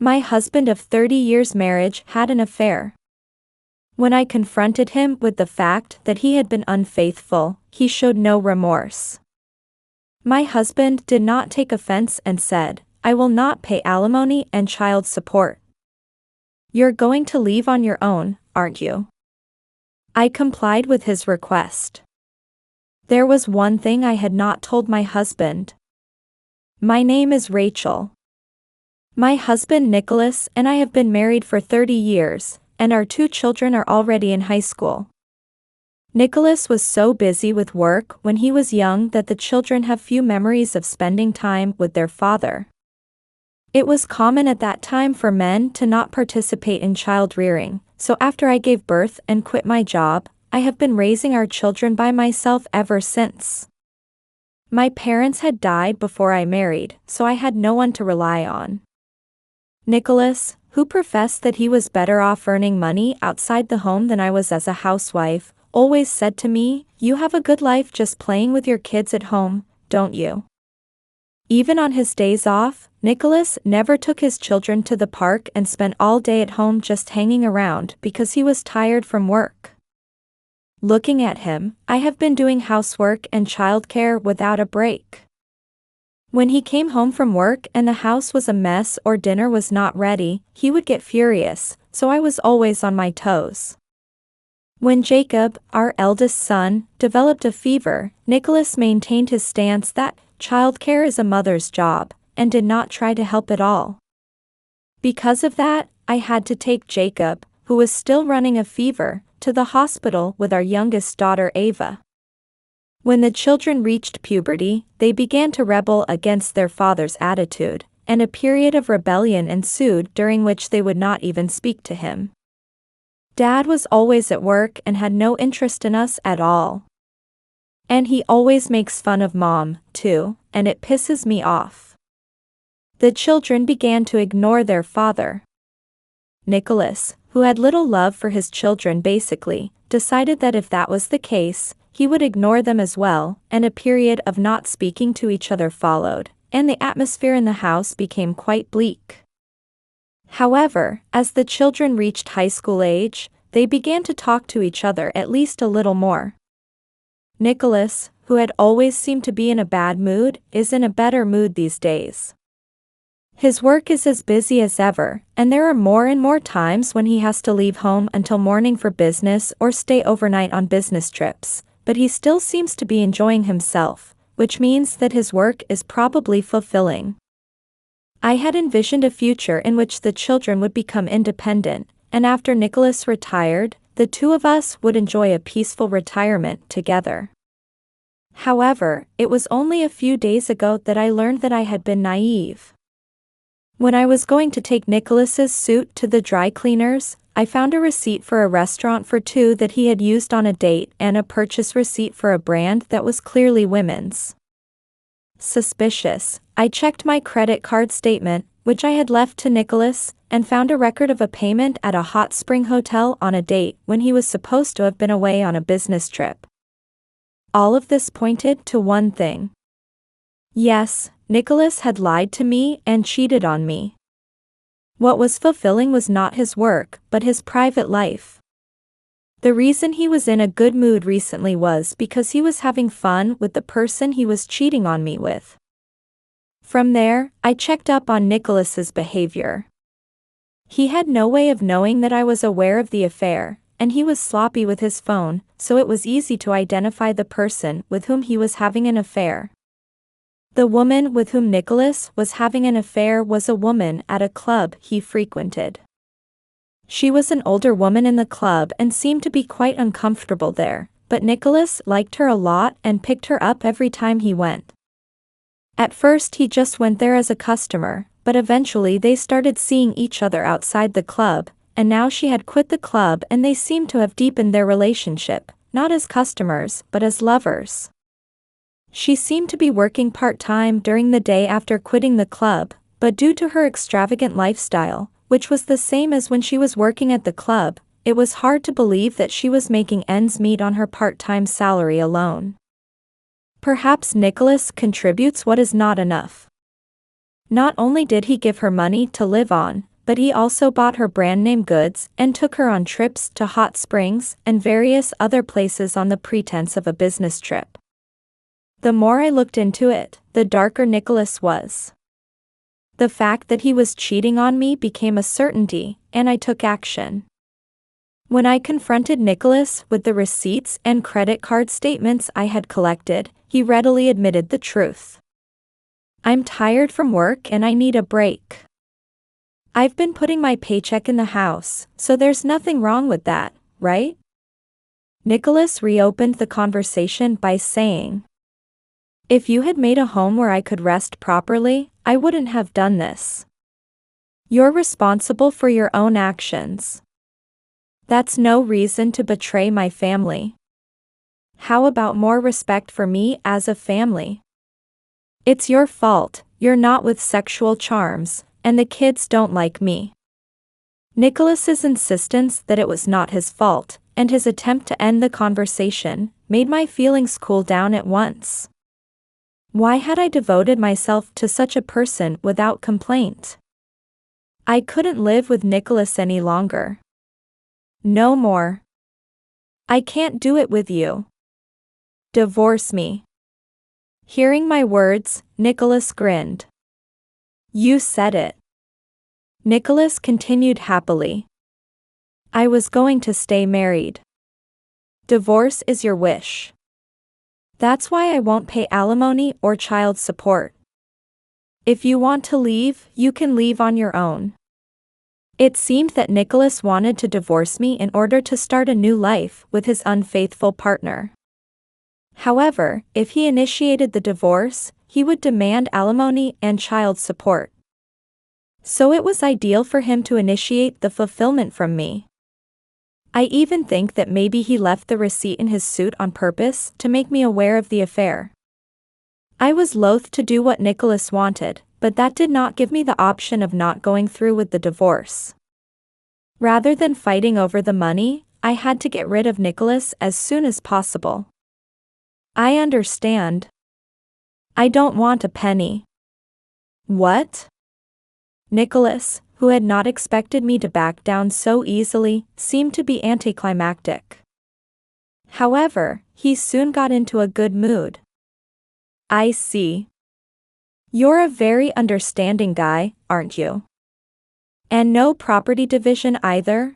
My husband of 30 years marriage had an affair. When I confronted him with the fact that he had been unfaithful, he showed no remorse. My husband did not take offense and said, "I will not pay alimony and child support." "You're going to leave on your own, aren't you?" I complied with his request. There was one thing I had not told my husband. My name is Rachel. My husband Nicholas and I have been married for 30 years, and our 2 children are already in high school. Nicholas was so busy with work when he was young that the children have few memories of spending time with their father. It was common at that time for men to not participate in child rearing, so after I gave birth and quit my job, I have been raising our children by myself ever since. My parents had died before I married, so I had no one to rely on. Nicholas, who professed that he was better off earning money outside the home than I was as a housewife, always said to me, "You have a good life just playing with your kids at home, don't you?" Even on his days off, Nicholas never took his children to the park and spent all day at home just hanging around because he was tired from work. Looking at him, I have been doing housework and childcare without a break. When he came home from work and the house was a mess or dinner was not ready, he would get furious, so I was always on my toes. When Jacob, our eldest son, developed a fever, Nicholas maintained his stance that childcare is a mother's job, and did not try to help at all. Because of that, I had to take Jacob, who was still running a fever, to the hospital with our youngest daughter Ava. When the children reached puberty, they began to rebel against their father's attitude, and a period of rebellion ensued during which they would not even speak to him. Dad was always at work and had no interest in us at all. And he always makes fun of Mom, too, and it pisses me off. The children began to ignore their father. Nicholas, who had little love for his children basically, decided that if that was the case, he would ignore them as well, and a period of not speaking to each other followed, and the atmosphere in the house became quite bleak. However, as the children reached high school age, they began to talk to each other at least a little more. Nicholas, who had always seemed to be in a bad mood, is in a better mood these days. His work is as busy as ever, and there are more and more times when he has to leave home until morning for business or stay overnight on business trips, but he still seems to be enjoying himself, which means that his work is probably fulfilling. I had envisioned a future in which the children would become independent, and after Nicholas retired, the 2 of us would enjoy a peaceful retirement together. However, it was only a few days ago that I learned that I had been naive. When I was going to take Nicholas's suit to the dry cleaners, I found a receipt for a restaurant for 2 that he had used on a date and a purchase receipt for a brand that was clearly women's. Suspicious, I checked my credit card statement, which I had left to Nicholas, and found a record of a payment at a hot spring hotel on a date when he was supposed to have been away on a business trip. All of this pointed to one thing. Yes, Nicholas had lied to me and cheated on me. What was fulfilling was not his work, but his private life. The reason he was in a good mood recently was because he was having fun with the person he was cheating on me with. From there, I checked up on Nicholas's behavior. He had no way of knowing that I was aware of the affair, and he was sloppy with his phone, so it was easy to identify the person with whom he was having an affair. The woman with whom Nicholas was having an affair was a woman at a club he frequented. She was an older woman in the club and seemed to be quite uncomfortable there, but Nicholas liked her a lot and picked her up every time he went. At first he just went there as a customer, but eventually they started seeing each other outside the club, and now she had quit the club and they seemed to have deepened their relationship, not as customers but as lovers. She seemed to be working part-time during the day after quitting the club, but due to her extravagant lifestyle, which was the same as when she was working at the club, it was hard to believe that she was making ends meet on her part-time salary alone. Perhaps Nicholas contributes what is not enough. Not only did he give her money to live on, but he also bought her brand name goods and took her on trips to hot springs and various other places on the pretense of a business trip. The more I looked into it, the darker Nicholas was. The fact that he was cheating on me became a certainty, and I took action. When I confronted Nicholas with the receipts and credit card statements I had collected, he readily admitted the truth. "I'm tired from work and I need a break. I've been putting my paycheck in the house, so there's nothing wrong with that, right?" Nicholas reopened the conversation by saying, "If you had made a home where I could rest properly, I wouldn't have done this. You're responsible for your own actions. That's no reason to betray my family. How about more respect for me as a family? It's your fault, you're not with sexual charms, and the kids don't like me." Nicholas's insistence that it was not his fault, and his attempt to end the conversation, made my feelings cool down at once. Why had I devoted myself to such a person without complaint? I couldn't live with Nicholas any longer. No more. "I can't do it with you. Divorce me." Hearing my words, Nicholas grinned. "You said it." Nicholas continued happily. "I was going to stay married. Divorce is your wish. That's why I won't pay alimony or child support. If you want to leave, you can leave on your own." It seemed that Nicholas wanted to divorce me in order to start a new life with his unfaithful partner. However, if he initiated the divorce, he would demand alimony and child support. So it was ideal for him to initiate the fulfillment from me. I even think that maybe he left the receipt in his suit on purpose to make me aware of the affair. I was loath to do what Nicholas wanted, but that did not give me the option of not going through with the divorce. Rather than fighting over the money, I had to get rid of Nicholas as soon as possible. "I understand. I don't want a penny." "What?" Nicholas, who had not expected me to back down so easily, seemed to be anticlimactic. However, he soon got into a good mood. "I see. You're a very understanding guy, aren't you? And no property division either?"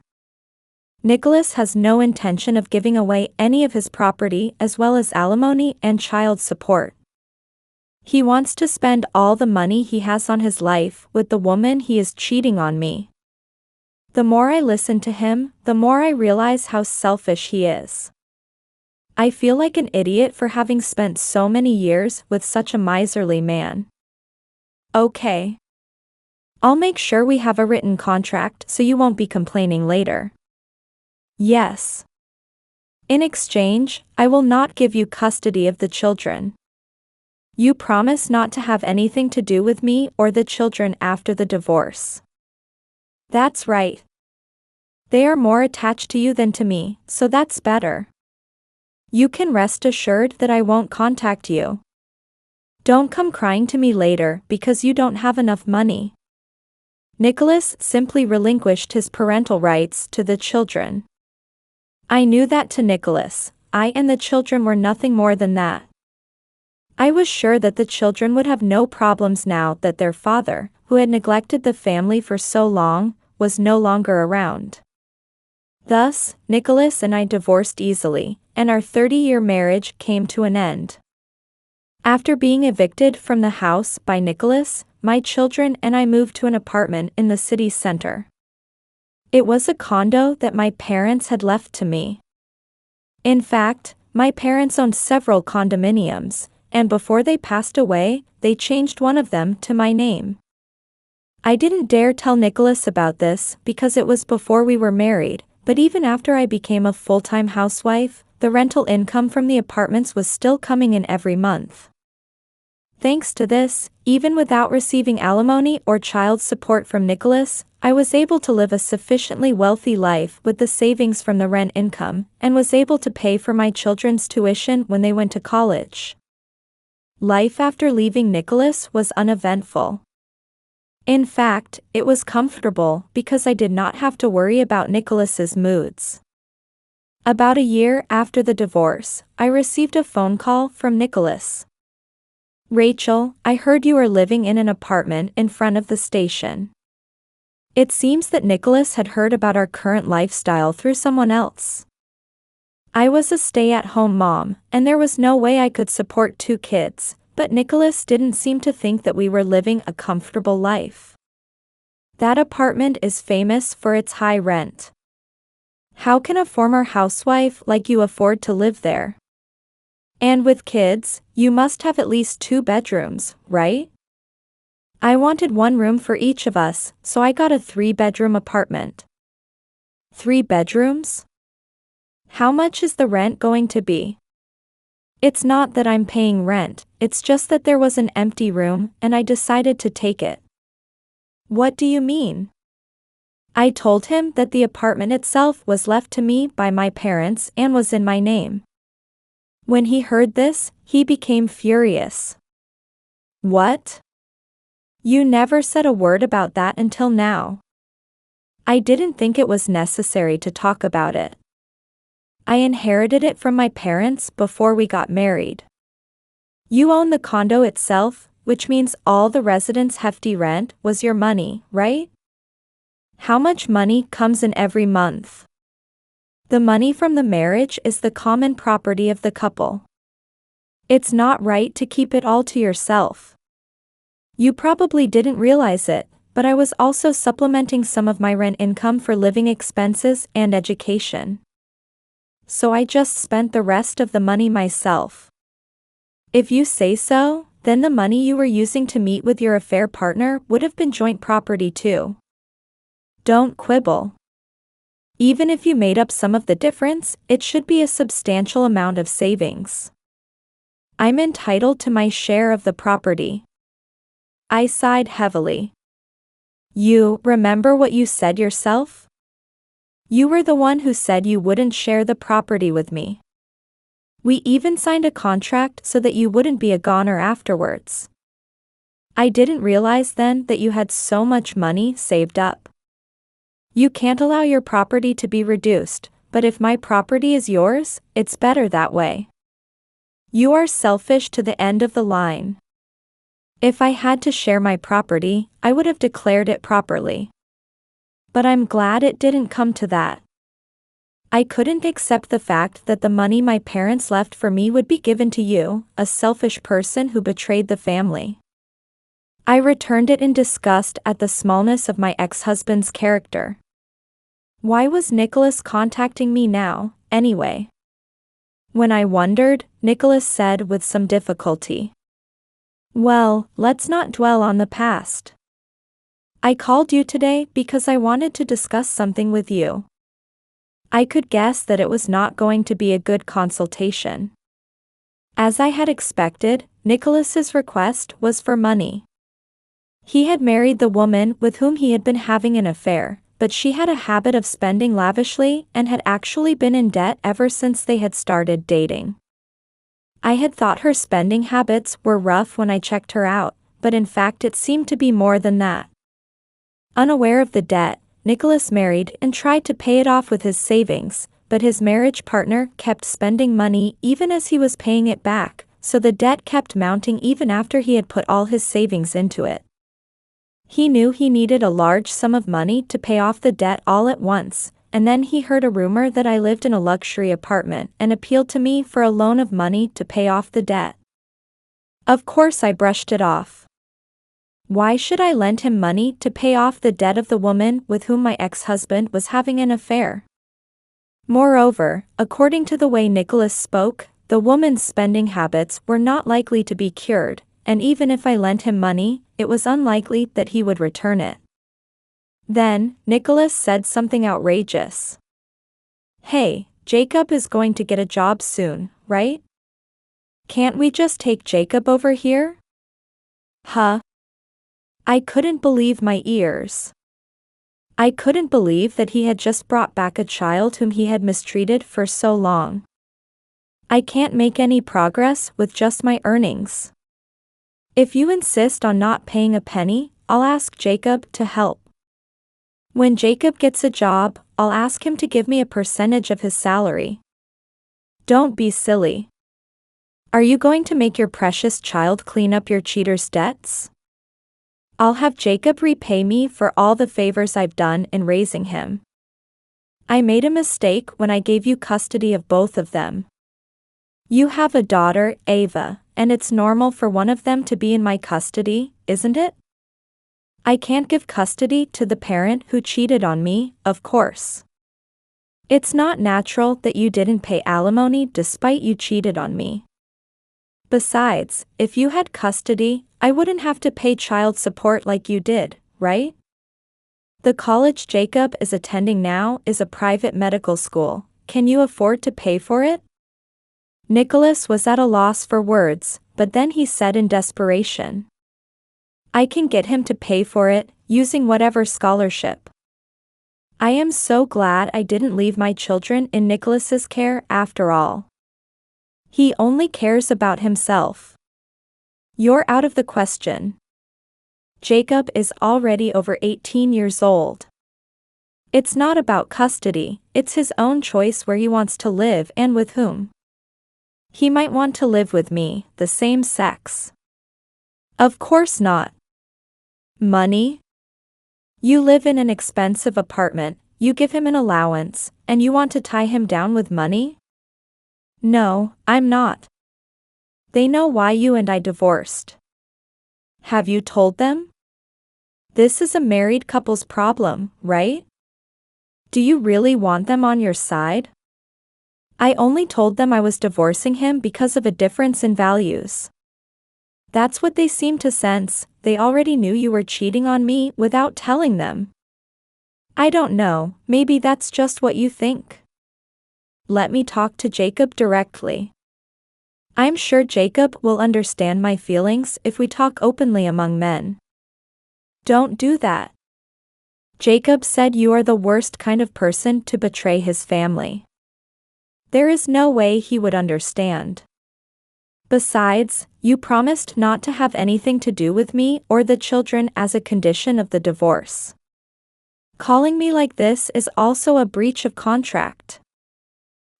Nicholas has no intention of giving away any of his property as well as alimony and child support. He wants to spend all the money he has on his life with the woman he is cheating on me. The more I listen to him, the more I realize how selfish he is. I feel like an idiot for having spent so many years with such a miserly man. Okay. I'll make sure we have a written contract so you won't be complaining later. Yes. In exchange, I will not give you custody of the children. You promise not to have anything to do with me or the children after the divorce. That's right. They are more attached to you than to me, so that's better. You can rest assured that I won't contact you. Don't come crying to me later because you don't have enough money." Nicholas simply relinquished his parental rights to the children. I knew that to Nicholas, I and the children were nothing more than that. I was sure that the children would have no problems now that their father, who had neglected the family for so long, was no longer around. Thus, Nicholas and I divorced easily, and our 30-year marriage came to an end. After being evicted from the house by Nicholas, my children and I moved to an apartment in the city center. It was a condo that my parents had left to me. In fact, my parents owned several condominiums, and before they passed away, they changed one of them to my name. I didn't dare tell Nicholas about this because it was before we were married, but even after I became a full-time housewife, the rental income from the apartments was still coming in every month. Thanks to this, even without receiving alimony or child support from Nicholas, I was able to live a sufficiently wealthy life with the savings from the rent income, and was able to pay for my children's tuition when they went to college. Life after leaving Nicholas was uneventful. In fact, it was comfortable because I did not have to worry about Nicholas's moods. About a year after the divorce, I received a phone call from Nicholas. "Rachel, I heard you are living in an apartment in front of the station." It seems that Nicholas had heard about our current lifestyle through someone else. I was a stay-at-home mom, and there was no way I could support 2 kids, but Nicholas didn't seem to think that we were living a comfortable life. That apartment is famous for its high rent. How can a former housewife like you afford to live there? And with kids, you must have at least 2 bedrooms, right? I wanted 1 room for each of us, so I got a 3-bedroom apartment. 3 bedrooms? How much is the rent going to be? It's not that I'm paying rent, it's just that there was an empty room and I decided to take it. What do you mean? I told him that the apartment itself was left to me by my parents and was in my name. When he heard this, he became furious. What? You never said a word about that until now. I didn't think it was necessary to talk about it. I inherited it from my parents before we got married. You own the condo itself, which means all the residents' hefty rent was your money, right? How much money comes in every month? The money from the marriage is the common property of the couple. It's not right to keep it all to yourself. You probably didn't realize it, but I was also supplementing some of my rent income for living expenses and education. So I just spent the rest of the money myself. If you say so, then the money you were using to meet with your affair partner would have been joint property too. Don't quibble. Even if you made up some of the difference, it should be a substantial amount of savings. I'm entitled to my share of the property. I sighed heavily. You remember what you said yourself? You were the one who said you wouldn't share the property with me. We even signed a contract so that you wouldn't be a goner afterwards. I didn't realize then that you had so much money saved up. You can't allow your property to be reduced, but if my property is yours, it's better that way. You are selfish to the end of the line. If I had to share my property, I would have declared it properly. But I'm glad it didn't come to that. I couldn't accept the fact that the money my parents left for me would be given to you, a selfish person who betrayed the family. I returned it in disgust at the smallness of my ex-husband's character. Why was Nicholas contacting me now, anyway? When I wondered, Nicholas said with some difficulty. Well, let's not dwell on the past. I called you today because I wanted to discuss something with you. I could guess that it was not going to be a good consultation. As I had expected, Nicholas's request was for money. He had married the woman with whom he had been having an affair, but she had a habit of spending lavishly and had actually been in debt ever since they had started dating. I had thought her spending habits were rough when I checked her out, but in fact it seemed to be more than that. Unaware of the debt, Nicholas married and tried to pay it off with his savings, but his marriage partner kept spending money even as he was paying it back, so the debt kept mounting even after he had put all his savings into it. He knew he needed a large sum of money to pay off the debt all at once, and then he heard a rumor that I lived in a luxury apartment and appealed to me for a loan of money to pay off the debt. Of course I brushed it off. Why should I lend him money to pay off the debt of the woman with whom my ex-husband was having an affair? Moreover, according to the way Nicholas spoke, the woman's spending habits were not likely to be cured, and even if I lent him money, it was unlikely that he would return it. Then, Nicholas said something outrageous. Hey, Jacob is going to get a job soon, right? Can't we just take Jacob over here? Huh? I couldn't believe my ears. I couldn't believe that he had just brought back a child whom he had mistreated for so long. I can't make any progress with just my earnings. If you insist on not paying a penny, I'll ask Jacob to help. When Jacob gets a job, I'll ask him to give me a percentage of his salary. Don't be silly. Are you going to make your precious child clean up your cheater's debts? I'll have Jacob repay me for all the favors I've done in raising him. I made a mistake when I gave you custody of both of them. You have a daughter, Ava, and it's normal for one of them to be in my custody, isn't it? I can't give custody to the parent who cheated on me, of course. It's not natural that you didn't pay alimony despite you cheated on me. Besides, if you had custody, I wouldn't have to pay child support like you did, right? The college Jacob is attending now is a private medical school. Can you afford to pay for it? Nicholas was at a loss for words, but then he said in desperation, I can get him to pay for it, using whatever scholarship. I am so glad I didn't leave my children in Nicholas's care after all. He only cares about himself. You're out of the question. Jacob is already over 18 years old. It's not about custody, it's his own choice where he wants to live and with whom. He might want to live with me, the same sex. Of course not. Money? You live in an expensive apartment, you give him an allowance, and you want to tie him down with money? No, I'm not. They know why you and I divorced. Have you told them? This is a married couple's problem, right? Do you really want them on your side? I only told them I was divorcing him because of a difference in values. That's what they seem to sense, they already knew you were cheating on me without telling them. I don't know, maybe that's just what you think. Let me talk to Jacob directly. I'm sure Jacob will understand my feelings if we talk openly among men. Don't do that. Jacob said you are the worst kind of person to betray his family. There is no way he would understand. Besides, you promised not to have anything to do with me or the children as a condition of the divorce. Calling me like this is also a breach of contract.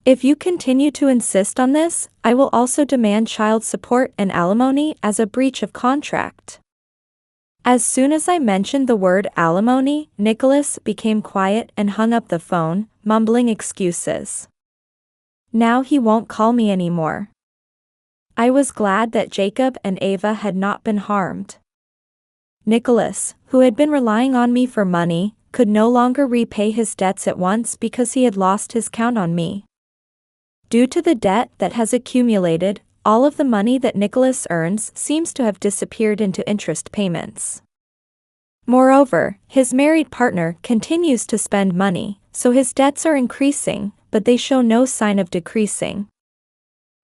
If you continue to insist on this, I will also demand child support and alimony as a breach of contract. As soon as I mentioned the word alimony, Nicholas became quiet and hung up the phone, mumbling excuses. Now he won't call me anymore. I was glad that Jacob and Ava had not been harmed. Nicholas, who had been relying on me for money, could no longer repay his debts at once because he had lost his count on me. Due to the debt that has accumulated, all of the money that Nicholas earns seems to have disappeared into interest payments. Moreover, his married partner continues to spend money, so his debts are increasing, but they show no sign of decreasing.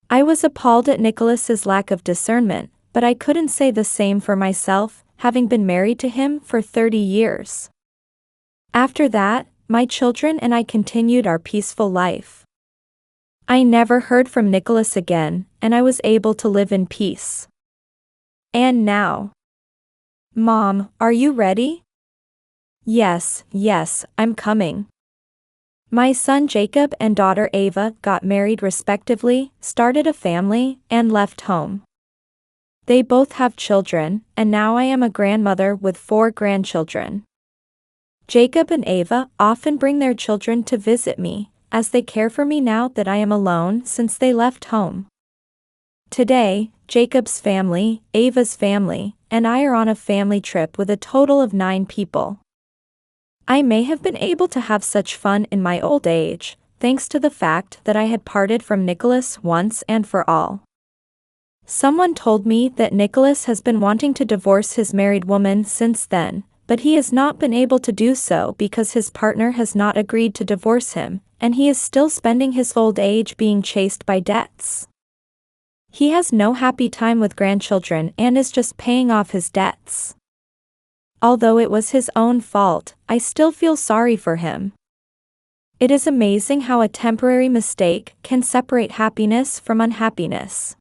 I was appalled at Nicholas's lack of discernment, but I couldn't say the same for myself, having been married to him for 30 years. After that, my children and I continued our peaceful life. I never heard from Nicholas again, and I was able to live in peace. And now. Mom, are you ready? Yes, I'm coming. My son Jacob and daughter Ava got married respectively, started a family, and left home. They both have children, and now I am a grandmother with 4 grandchildren. Jacob and Ava often bring their children to visit me, as they care for me now that I am alone since they left home. Today, Jacob's family, Ava's family, and I are on a family trip with a total of 9 people. I may have been able to have such fun in my old age, thanks to the fact that I had parted from Nicholas once and for all. Someone told me that Nicholas has been wanting to divorce his married woman since then, but he has not been able to do so because his partner has not agreed to divorce him, and he is still spending his old age being chased by debts. He has no happy time with grandchildren and is just paying off his debts. Although it was his own fault, I still feel sorry for him. It is amazing how a temporary mistake can separate happiness from unhappiness.